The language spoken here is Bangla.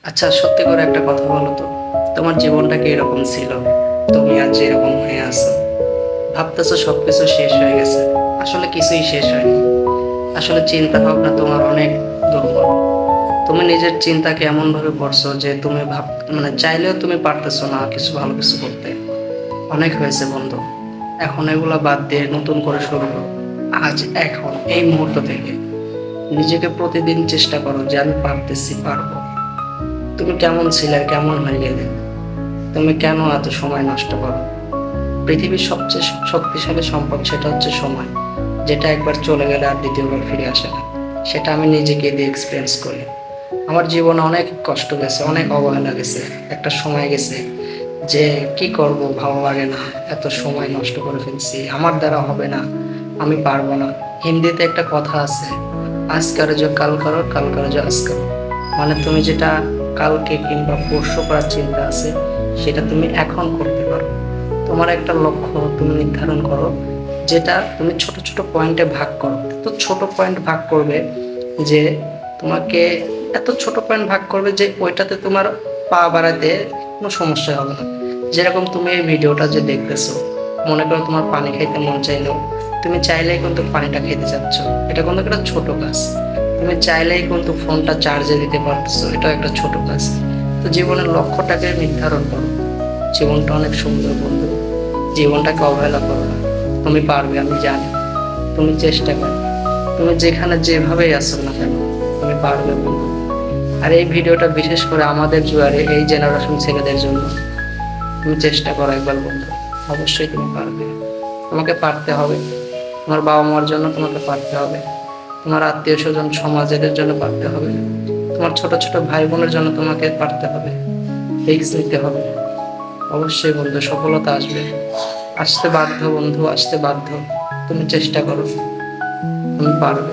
আচ্ছা, সত্যি করে একটা কথা বলো তো, তোমার জীবনটা কি এরকম ছিল? তুমি আজ এরকম হয়ে আছো, ভাবতেছো সবকিছু শেষ হয়ে গেছে। আসলে কিছুই শেষ হয়নি। আসলে চিন্তা ভাবনা তোমার অনেক দুর্বল। তুমি নিজের চিন্তাকে এমন ভাবে করছো যে তুমি চাইলেও তুমি পারতেছো না কিছু ভালো কিছু করতে। অনেক হয়েছে বন্ধু, এখন এগুলা বাদ দিয়ে নতুন করে শুরু করো। আজ, এখন, এই মুহূর্ত থেকে নিজেকে প্রতিদিন চেষ্টা করো যে আমি পারতেছি, পারবো। তুমি কেমন ছিলে আর কেমন হয়ে গেলে? তুমি কেন এত সময় নষ্ট করো? পৃথিবীর সবচেয়ে শক্তিশালী সম্পদ সেটা হচ্ছে সময়, যেটা একবার চলে গেলে আর দ্বিতীয়বার ফিরে আসে না। সেটা আমি নিজেকে দিয়ে এক্সপিরিয়েন্স করি। আমার জীবনে অনেক কষ্ট গেছে, অনেক অবহেলা গেছে। একটা সময় গেছে যে কি করব, ভালো লাগে না, এত সময় নষ্ট করে ফেলছি, আমার দ্বারা হবে না, আমি পারবো না। হিন্দিতে একটা কথা আছে, আজ করো যে কাল করো, কাল করো যে আজ করো। মানে তুমি যেটা কালকে কিংবা পরশু করার চিন্তা আছে, সেটা তুমি এখন করতে পারো। তোমার একটা লক্ষ্য তুমি নির্ধারণ করো, যেটা তুমি ছোট ছোট পয়েন্টে ভাগ করো। এত ছোট পয়েন্ট ভাগ করবে যে তোমাকে, এত ছোট পয়েন্ট ভাগ করবে যে ওইটাতে তোমার পা বাড়াতে কোনো সমস্যা হবে না। যেরকম তুমি এই ভিডিওটা যে দেখতেছো, মনে করো তোমার পানি খাইতে মন চাইলো, তুমি চাইলেই কিন্তু পানিটা খেতে চাচ্ছ, এটা কিন্তু একটা ছোট কাজ। তুমি চাইলেই কিন্তু ফোনটা চার্জে দিতে পারতেছো, এটাও একটা ছোট কাজ। তো জীবনের লক্ষ্যটাকে নির্ধারণ করো। জীবনটা অনেক সুন্দর বন্ধু, জীবনটাকে অবহেলা করো না। তুমি পারবে, আমি জানি। তুমি চেষ্টা করো, তুমি যেখানে যেভাবেই আসো না কেন, তুমি পারবে বন্ধু। আর এই ভিডিওটা বিশেষ করে আমাদের জুয়ারে এই জেনারেশন ছেলেদের জন্য। তুমি চেষ্টা করো একবার বন্ধু, অবশ্যই তুমি পারবে। তোমাকে পারতে হবে। তোমার বাবা মার জন্য তোমাকে পারতে হবে, তোমার আত্মীয় স্বজন সমাজ এদের জন্য পারতে হবে, তোমার ছোট ছোট ভাই বোনের জন্য তোমাকে পারতে হবে। রিস্ক নিতে হবে। অবশ্যই বন্ধু, সফলতা আসবে, আসতে বাধ্য বন্ধু, আসতে বাধ্য। তুমি চেষ্টা করো, তুমি পারবে।